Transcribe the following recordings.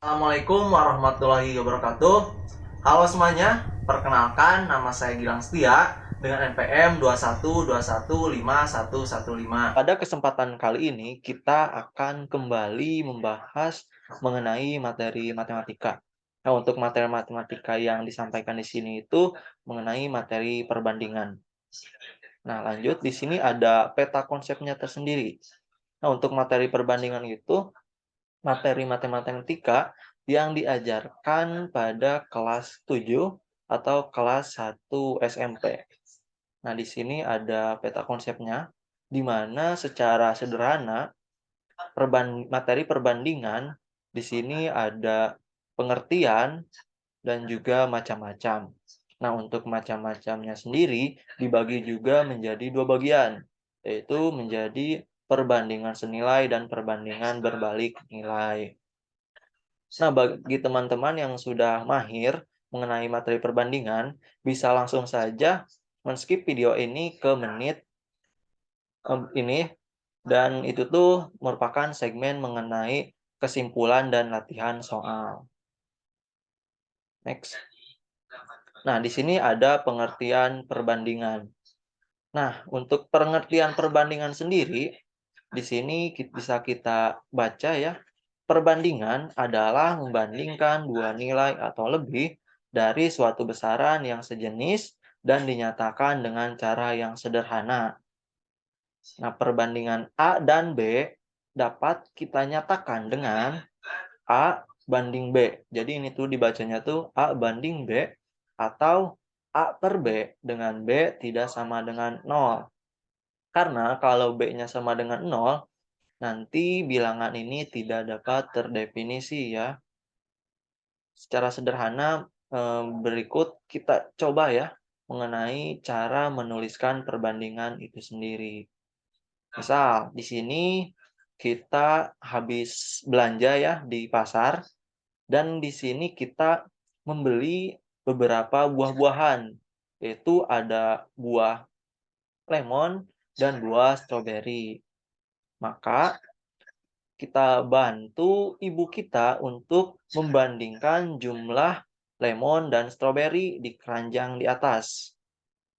Assalamualaikum warahmatullahi wabarakatuh. Halo semuanya, perkenalkan nama saya Gilang Setia dengan NPM 212125115. Pada kesempatan kali ini kita akan kembali membahas mengenai materi matematika. Nah, untuk materi matematika yang disampaikan di sini itu mengenai materi perbandingan. Nah, lanjut di sini ada peta konsepnya tersendiri. Nah, untuk materi perbandingan itu materi matematika yang diajarkan pada kelas 7 atau kelas 1 SMP. Nah, di sini ada peta konsepnya, di mana secara sederhana materi perbandingan di sini ada pengertian dan juga macam-macam. Nah, untuk macam-macamnya sendiri dibagi juga menjadi dua bagian, yaitu menjadi perbandingan senilai dan perbandingan berbalik nilai. Nah, bagi teman-teman yang sudah mahir mengenai materi perbandingan, bisa langsung saja men-skip video ini ke menit ini, dan itu tuh merupakan segmen mengenai kesimpulan dan latihan soal. Next. Nah, di sini ada pengertian perbandingan. Nah, untuk pengertian perbandingan sendiri, di sini bisa kita baca ya. Perbandingan adalah membandingkan dua nilai atau lebih dari suatu besaran yang sejenis dan dinyatakan dengan cara yang sederhana. Nah, perbandingan A dan B dapat kita nyatakan dengan A banding B. Jadi ini tuh dibacanya tuh A banding B atau A per B dengan B tidak sama dengan 0. Karena kalau B-nya sama dengan 0, nanti bilangan ini tidak dapat terdefinisi ya. Secara sederhana, berikut kita coba ya mengenai cara menuliskan perbandingan itu sendiri. Misal, di sini kita habis belanja ya di pasar, dan di sini kita membeli beberapa buah-buahan, yaitu ada buah lemon dan buah stroberi. Maka kita bantu ibu kita untuk membandingkan jumlah lemon dan stroberi di keranjang di atas.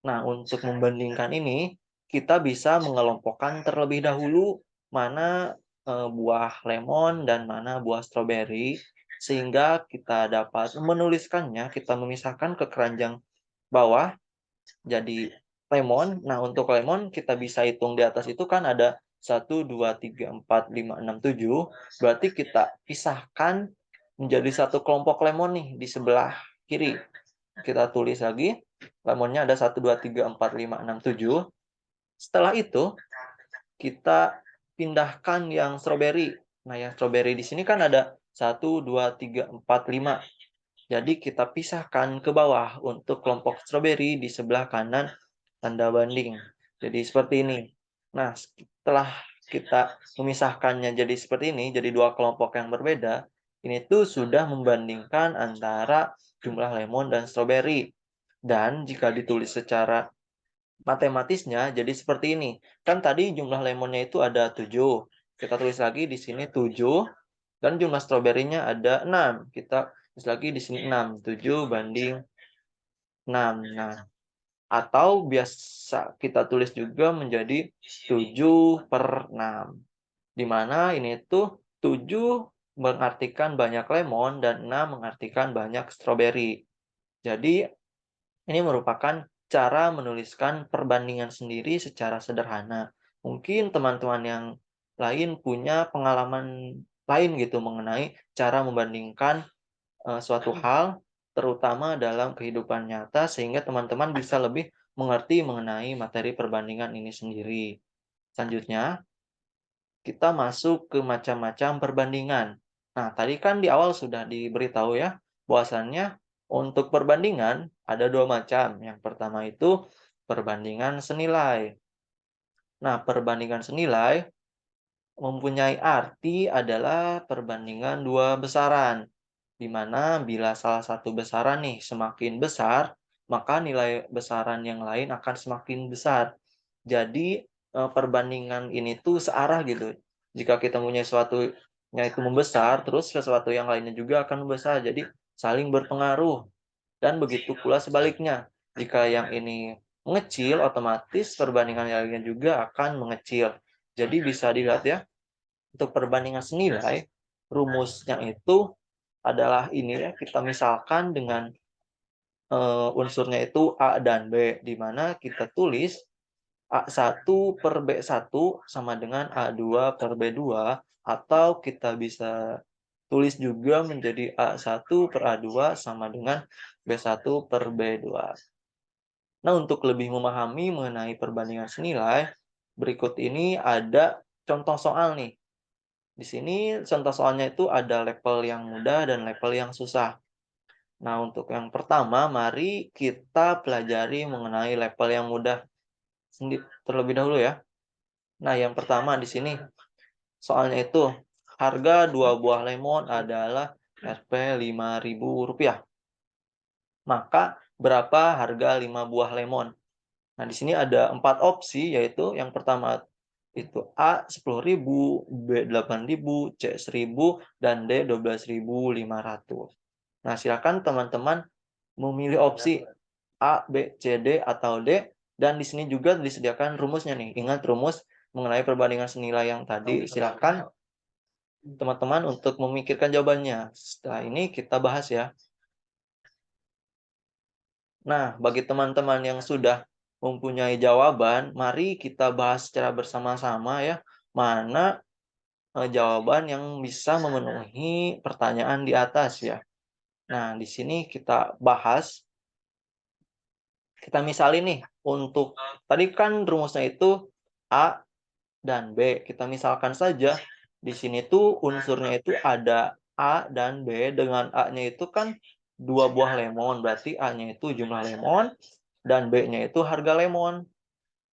Nah, untuk membandingkan ini, kita bisa mengelompokkan terlebih dahulu mana buah lemon dan mana buah stroberi, sehingga kita dapat menuliskannya, kita memisahkan ke keranjang bawah jadi lemon. Nah, untuk lemon kita bisa hitung di atas itu kan ada 1, 2, 3, 4, 5, 6, 7. Berarti kita pisahkan menjadi satu kelompok lemon nih di sebelah kiri. Kita tulis lagi, lemonnya ada 1, 2, 3, 4, 5, 6, 7. Setelah itu, kita pindahkan yang stroberi. Nah, yang stroberi di sini kan ada 1, 2, 3, 4, 5. Jadi kita pisahkan ke bawah untuk kelompok stroberi di sebelah kanan tanda banding. Jadi seperti ini. Nah, setelah kita memisahkannya jadi seperti ini, jadi dua kelompok yang berbeda, ini tuh sudah membandingkan antara jumlah lemon dan stroberi. Dan jika ditulis secara matematisnya jadi seperti ini. Kan tadi jumlah lemonnya itu ada 7. Kita tulis lagi di sini 7 dan jumlah stroberinya ada 6. Kita tulis lagi di sini 6. 7 banding 6. Nah, atau biasa kita tulis juga menjadi 7 per 6. Di mana ini tuh 7 mengartikan banyak lemon dan 6 mengartikan banyak stroberi. Jadi ini merupakan cara menuliskan perbandingan sendiri secara sederhana. Mungkin teman-teman yang lain punya pengalaman lain gitu mengenai cara membandingkan suatu hal, terutama dalam kehidupan nyata, sehingga teman-teman bisa lebih mengerti mengenai materi perbandingan ini sendiri. Selanjutnya, kita masuk ke macam-macam perbandingan. Nah, tadi kan di awal sudah diberitahu ya, bahwasannya untuk perbandingan ada dua macam. Yang pertama itu perbandingan senilai. Nah, perbandingan senilai mempunyai arti adalah perbandingan dua besaran, di mana bila salah satu besaran nih semakin besar, maka nilai besaran yang lain akan semakin besar. Jadi, perbandingan ini tuh searah gitu. Jika kita punya suatu itu membesar, terus sesuatu yang lainnya juga akan membesar. Jadi saling berpengaruh. Dan begitu pula sebaliknya. Jika yang ini mengecil, otomatis perbandingan yang lainnya juga akan mengecil. Jadi bisa dilihat ya, untuk perbandingan senilai, rumusnya itu adalah ini ya, kita misalkan dengan unsurnya itu A dan B, di mana kita tulis A1 per B1 sama dengan A2 per B2, atau kita bisa tulis juga menjadi A1 per A2 sama dengan B1 per B2. Nah, untuk lebih memahami mengenai perbandingan senilai, berikut ini ada contoh soal nih. Di sini contoh soalnya itu ada level yang mudah dan level yang susah. Nah, untuk yang pertama, mari kita pelajari mengenai level yang mudah terlebih dahulu ya. Nah, yang pertama di sini soalnya itu harga 2 buah lemon adalah Rp. Rp5.000. Maka berapa harga 5 buah lemon? Nah, di sini ada 4 opsi, yaitu yang pertama itu A 10.000, B 8.000, C 1.000, dan D 12.500. Nah, silakan teman-teman memilih opsi A, B, C, D, atau D, dan di sini juga disediakan rumusnya nih. Ingat rumus mengenai perbandingan senilai yang tadi. Silakan teman-teman untuk memikirkan jawabannya. Setelah ini kita bahas ya. Nah, bagi teman-teman yang sudah mempunyai jawaban, mari kita bahas secara bersama-sama ya, mana jawaban yang bisa memenuhi pertanyaan di atas ya. Nah, di sini kita bahas, kita misalin nih, untuk tadi kan rumusnya itu A dan B. Kita misalkan saja di sini tuh unsurnya itu ada A dan B, dengan A-nya itu kan 2 buah lemon, berarti A-nya itu jumlah lemon dan B-nya itu harga lemon.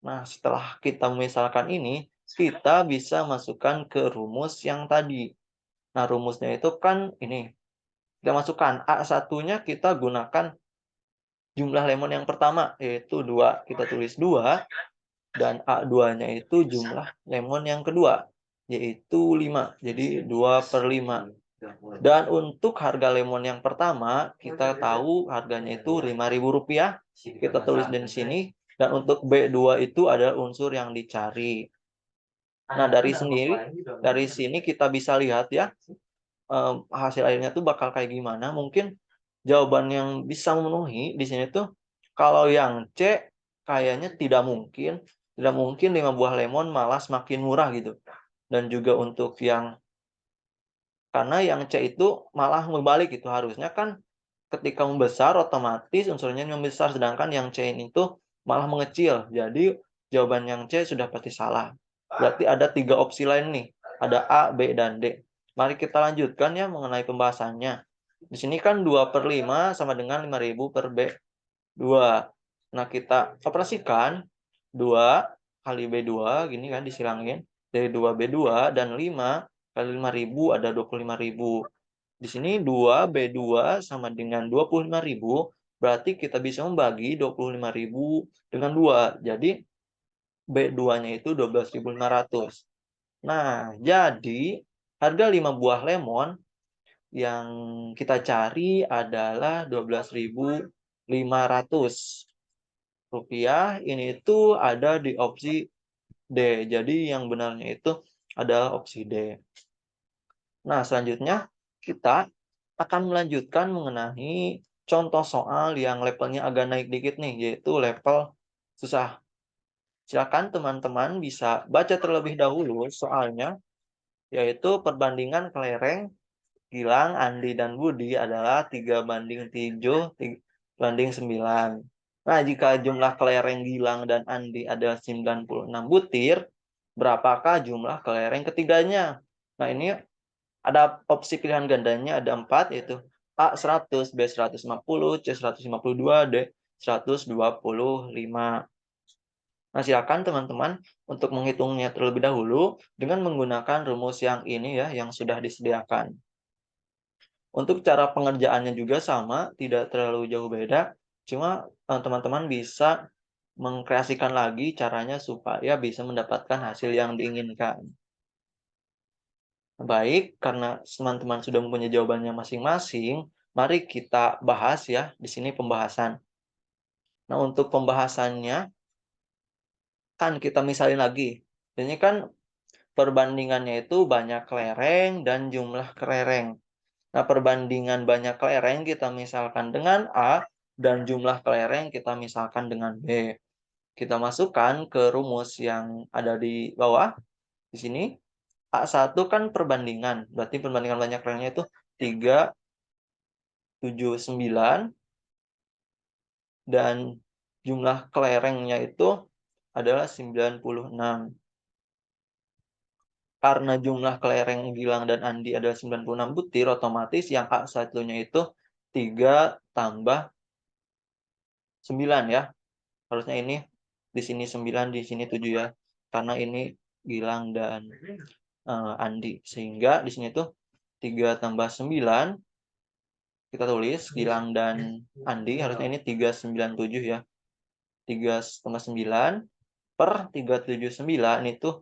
Nah, setelah kita misalkan ini, kita bisa masukkan ke rumus yang tadi. Nah, rumusnya itu kan ini, kita masukkan A1-nya kita gunakan jumlah lemon yang pertama, yaitu 2. Kita tulis 2, dan A2-nya itu jumlah lemon yang kedua, yaitu 5. Jadi 2/5. Dan untuk harga lemon yang pertama, kita tahu harganya itu Rp5.000. Kita tulis di sini. Dan untuk B2 itu adalah unsur yang dicari. Nah, dari sini kita bisa lihat ya, hasil akhirnya tuh bakal kayak gimana. Mungkin jawaban yang bisa memenuhi di sini tuh, kalau yang C kayaknya tidak mungkin 5 buah lemon malah semakin murah gitu. Dan juga untuk yang, karena yang C itu malah membalik gitu, harusnya kan ketika membesar otomatis unsurnya membesar, sedangkan yang C ini tuh malah mengecil. Jadi jawaban yang C sudah pasti salah. Berarti ada 3 opsi lain nih, ada A, B, dan D. Mari kita lanjutkan ya mengenai pembahasannya. Di sini kan 2/5 sama dengan 5.000 per B2. Nah, kita operasikan 2 kali B2, gini kan disilangin. Dari 2B2 dan 5 kali 5.000 ada 25.000. Di sini 2B2 sama dengan 25.000, berarti kita bisa membagi 25.000 dengan 2. Jadi B2-nya itu 12.500. Nah, jadi harga 5 buah lemon yang kita cari adalah Rp12.500. Ini tuh ada di opsi D. Jadi yang benarnya itu adalah opsi D. Nah, selanjutnya kita akan melanjutkan mengenai contoh soal yang levelnya agak naik dikit nih, yaitu level susah. Silakan teman-teman bisa baca terlebih dahulu soalnya, yaitu perbandingan kelereng Gilang, Andi, dan Budi adalah 3/7 banding 9. Nah, jika jumlah kelereng Gilang dan Andi adalah 96 butir, berapakah jumlah kelereng ketiganya? Nah, ini ada opsi pilihan gandanya ada 4, yaitu A 100, B 150, C 152, D 125. Nah, silakan teman-teman untuk menghitungnya terlebih dahulu dengan menggunakan rumus yang ini ya, yang sudah disediakan. Untuk cara pengerjaannya juga sama, tidak terlalu jauh beda, cuma teman-teman bisa mengkreasikan lagi caranya supaya bisa mendapatkan hasil yang diinginkan. Baik, karena teman-teman sudah mempunyai jawabannya masing-masing, mari kita bahas ya, di sini pembahasan. Nah, untuk pembahasannya, kan kita misalin lagi. Ini kan perbandingannya itu banyak kelereng dan jumlah kelereng. Nah, perbandingan banyak kelereng kita misalkan dengan A, dan jumlah kelereng kita misalkan dengan B. Kita masukkan ke rumus yang ada di bawah, di sini. A1 kan perbandingan, berarti perbandingan banyak kelerengnya itu 3, 7, 9, dan jumlah kelerengnya itu adalah 96. Karena jumlah kelereng Gilang dan Andi adalah 96 butir, otomatis yang A1-nya itu 3 tambah 9 ya. Harusnya ini di sini 9, di sini 7 ya. Karena ini Gilang dan Andi. Sehingga di sini tuh 3 tambah 9, kita tulis Gilang dan Andi, harusnya ini 397 ya. 3 tambah 9 per 379 itu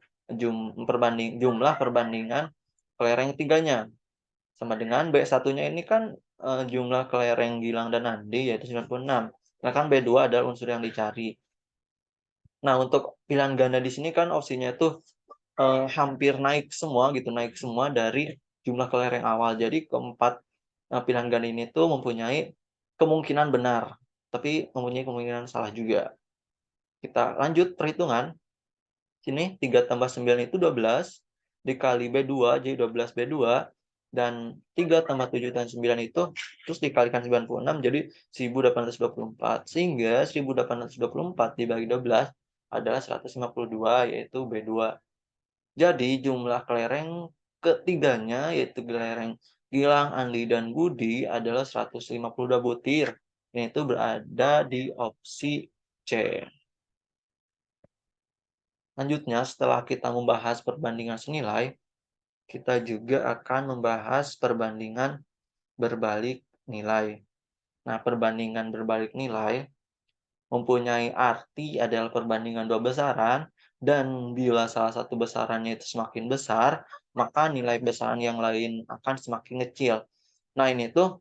jumlah perbandingan kelereng tiganya. Sama dengan B1-nya ini kan jumlah kelereng Gilang dan Andi yaitu 96. Nah kan B2 adalah unsur yang dicari. Nah untuk pilihan ganda di sini kan opsinya itu hampir naik semua gitu, naik semua dari jumlah kelereng awal. Jadi keempat pilihan ganda ini tuh mempunyai kemungkinan benar, tapi mempunyai kemungkinan salah juga. Kita lanjut perhitungan. Sini 3 tambah 9 itu 12, dikali B2 jadi 12B2, dan 3 tambah 7 dan 9 itu terus dikalikan 96 jadi 1824. Sehingga 1824 dibagi 12 adalah 152 yaitu B2. Jadi jumlah kelereng ketiganya yaitu kelereng Gilang, Andi, dan Budi adalah 152 butir. Yaitu berada di opsi C. Selanjutnya, setelah kita membahas perbandingan senilai, kita juga akan membahas perbandingan berbalik nilai. Nah, perbandingan berbalik nilai mempunyai arti adalah perbandingan dua besaran, dan bila salah satu besarannya itu semakin besar, maka nilai besaran yang lain akan semakin kecil. Nah, ini tuh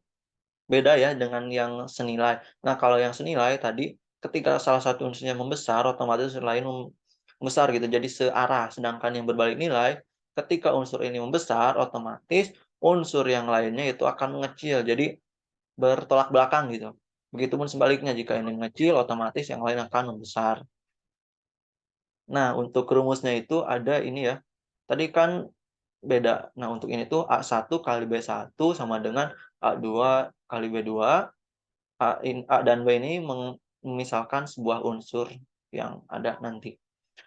beda ya dengan yang senilai. Nah, kalau yang senilai tadi, ketika salah satu unsurnya membesar, otomatis unsur lain membesar gitu, jadi searah. Sedangkan yang berbalik nilai, ketika unsur ini membesar, otomatis unsur yang lainnya itu akan mengecil, jadi bertolak belakang gitu. Begitupun sebaliknya, jika ini mengecil, otomatis yang lain akan membesar. Nah, untuk rumusnya itu ada ini ya, tadi kan beda. Nah, untuk ini tuh A1 kali B1 sama dengan A2 kali B2. A dan B ini memisalkan sebuah unsur yang ada nanti.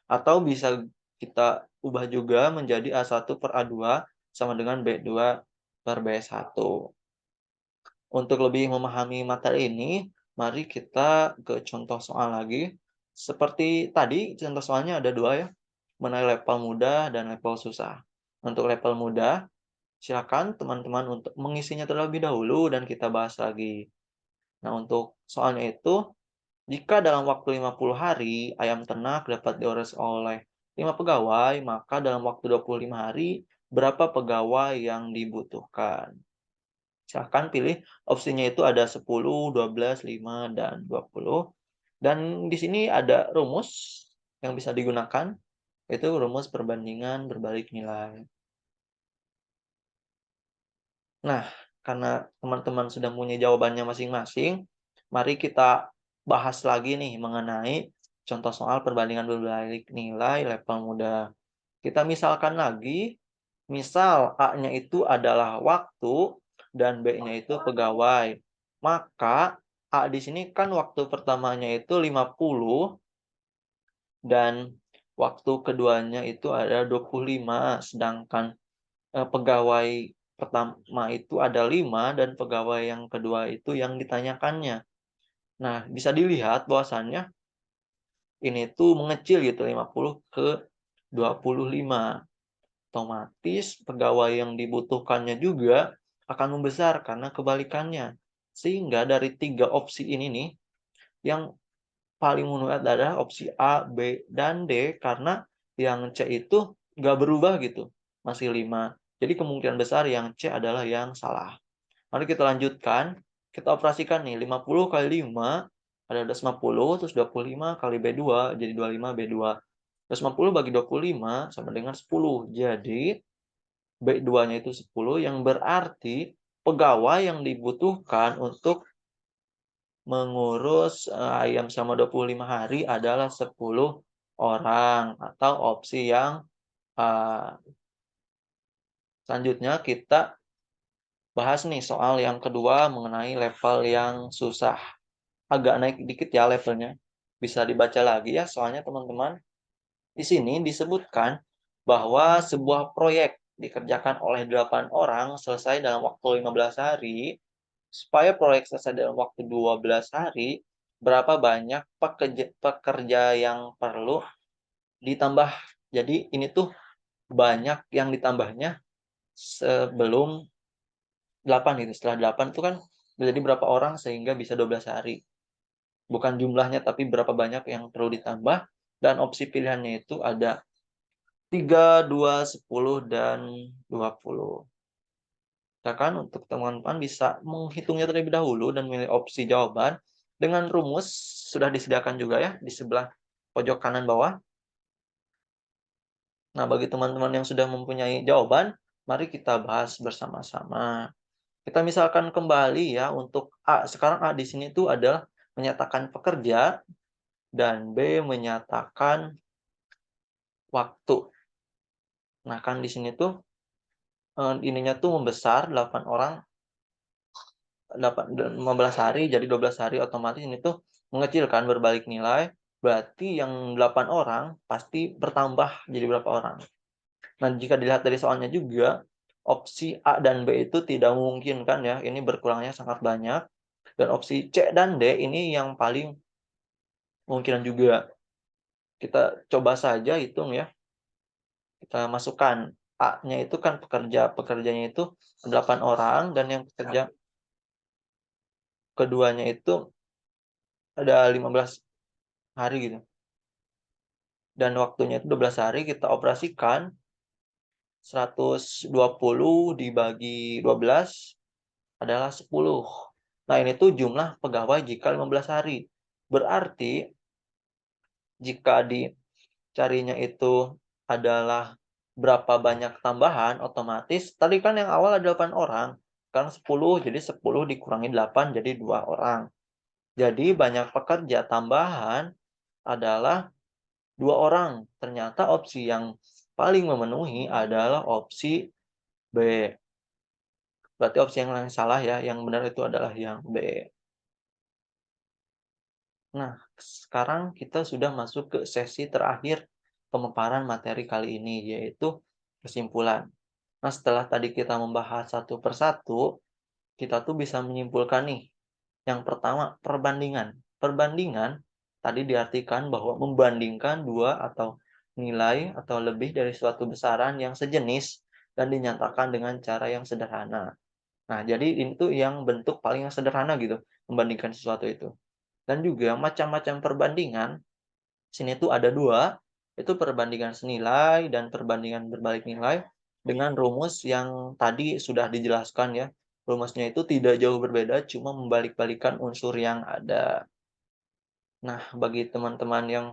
Atau bisa kita ubah juga menjadi A1 per A2 sama dengan B2 per B1. Untuk lebih memahami materi ini, mari kita ke contoh soal lagi. Seperti tadi, contoh soalnya ada dua ya, mengenai level mudah dan level susah. Untuk level mudah, silakan teman-teman untuk mengisinya terlebih dahulu dan kita bahas lagi. Nah, untuk soalnya itu, jika dalam waktu 50 hari ayam ternak dapat diurus oleh 5 pegawai, maka dalam waktu 25 hari berapa pegawai yang dibutuhkan? Silahkan pilih opsinya itu ada 10, 12, 5, dan 20. Dan di sini ada rumus yang bisa digunakan, yaitu rumus perbandingan berbalik nilai. Nah, karena teman-teman sudah punya jawabannya masing-masing, mari kita bahas lagi nih mengenai contoh soal perbandingan berbalik nilai level mudah. Kita misalkan lagi, misal A-nya itu adalah waktu dan B-nya itu pegawai. Maka A di sini kan waktu pertamanya itu 50 dan waktu keduanya itu ada 25, sedangkan pegawai pertama itu ada 5 dan pegawai yang kedua itu yang ditanyakannya. Nah, bisa dilihat bahwasannya ini tuh mengecil gitu 50 ke 25. Otomatis pegawai yang dibutuhkannya juga akan membesar karena kebalikannya. Sehingga dari 3 opsi ini nih, yang paling menurut adalah opsi A, B, dan D, karena yang C itu nggak berubah gitu, masih 5. Jadi kemungkinan besar yang C adalah yang salah. Mari kita lanjutkan, kita operasikan nih, 50 kali 5 ada 250, terus 25 kali B2 jadi 25 B2. 250 bagi 25 sama dengan 10. Jadi B2-nya itu 10 yang berarti pegawai yang dibutuhkan untuk mengurus ayam selama 25 hari adalah 10 orang atau opsi yang selanjutnya kita bahas nih soal yang kedua mengenai level yang susah. Agak naik dikit ya levelnya. Bisa dibaca lagi ya soalnya teman-teman. Di sini disebutkan bahwa sebuah proyek dikerjakan oleh 8 orang selesai dalam waktu 15 hari. Supaya proyek selesai dalam waktu 12 hari, berapa banyak pekerja yang perlu ditambah. Jadi ini tuh banyak yang ditambahnya sebelum 8 gitu. Setelah 8 itu kan jadi berapa orang sehingga bisa 12 hari. Bukan jumlahnya tapi berapa banyak yang perlu ditambah, dan opsi pilihannya itu ada 3, 2, 10, dan 20. Misalkan untuk teman-teman bisa menghitungnya terlebih dahulu dan memilih opsi jawaban dengan rumus sudah disediakan juga ya di sebelah pojok kanan bawah. Nah, bagi teman-teman yang sudah mempunyai jawaban, mari kita bahas bersama-sama. Kita misalkan kembali ya untuk A. Sekarang A di sini tuh adalah menyatakan pekerja dan B menyatakan waktu. Nah, kan di sini tuh ininya tuh membesar 8 orang 15 hari jadi 12 hari, otomatis ini tuh mengecilkan berbalik nilai, berarti yang 8 orang pasti bertambah jadi berapa orang. Nah, jika dilihat dari soalnya juga, opsi A dan B itu tidak memungkinkan ya, ini berkurangnya sangat banyak, dan opsi C dan D ini yang paling memungkinkan juga. Kita coba saja hitung ya, kita masukkan A-nya itu kan pekerjanya itu 8 orang, dan yang pekerja keduanya itu ada 15 hari gitu. Dan waktunya itu 12 hari, kita operasikan 120 dibagi 12 adalah 10. Nah, ini tuh jumlah pegawai jika 15 hari. Berarti jika dicarinya itu adalah berapa banyak tambahan, otomatis tadi kan yang awal ada 8 orang, sekarang 10, jadi 10 dikurangi 8 jadi 2 orang. Jadi banyak pekerja tambahan adalah 2 orang. Ternyata opsi yang paling memenuhi adalah opsi B. Berarti opsi yang salah ya, yang benar itu adalah yang B. Nah, sekarang kita sudah masuk ke sesi terakhir pemaparan materi kali ini, yaitu kesimpulan. Nah, setelah tadi kita membahas satu persatu, kita tuh bisa menyimpulkan nih. Yang pertama, perbandingan. Perbandingan tadi diartikan bahwa membandingkan dua atau nilai atau lebih dari suatu besaran yang sejenis dan dinyatakan dengan cara yang sederhana. Nah, jadi ini tuh yang bentuk paling sederhana gitu, membandingkan sesuatu itu. Dan juga macam-macam perbandingan, sini tuh ada dua, itu perbandingan senilai dan perbandingan berbalik nilai dengan rumus yang tadi sudah dijelaskan ya. Rumusnya itu tidak jauh berbeda, cuma membalik-balikan unsur yang ada. Nah, bagi teman-teman yang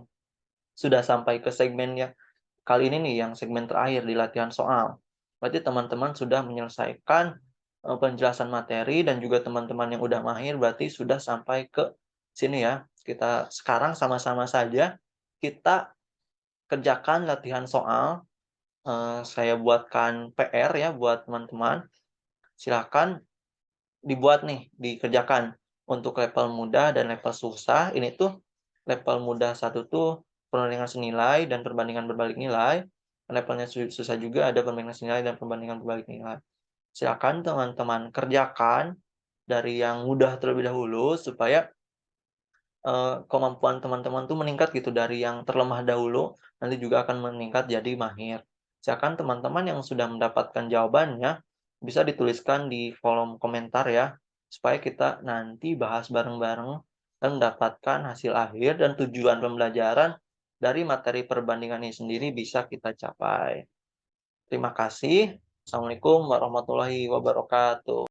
sudah sampai ke segmen yang kali ini nih, yang segmen terakhir di latihan soal. Berarti teman-teman sudah menyelesaikan penjelasan materi, dan juga teman-teman yang udah mahir berarti sudah sampai ke sini ya. Kita sekarang sama-sama saja kita kerjakan latihan soal. Saya buatkan PR ya buat teman-teman. Silakan dibuat nih, dikerjakan untuk level mudah dan level susah. Ini tuh level mudah satu tuh perbandingan senilai dan perbandingan berbalik nilai. Levelnya susah juga ada perbandingan senilai dan perbandingan berbalik nilai. Silakan teman-teman kerjakan dari yang mudah terlebih dahulu supaya kemampuan teman-teman tuh meningkat gitu dari yang terlemah dahulu, nanti juga akan meningkat jadi mahir. Silakan teman-teman yang sudah mendapatkan jawabannya, bisa dituliskan di kolom komentar ya, supaya kita nanti bahas bareng-bareng dan mendapatkan hasil akhir dan tujuan pembelajaran dari materi perbandingan ini sendiri bisa kita capai. Terima kasih. Assalamualaikum warahmatullahi wabarakatuh.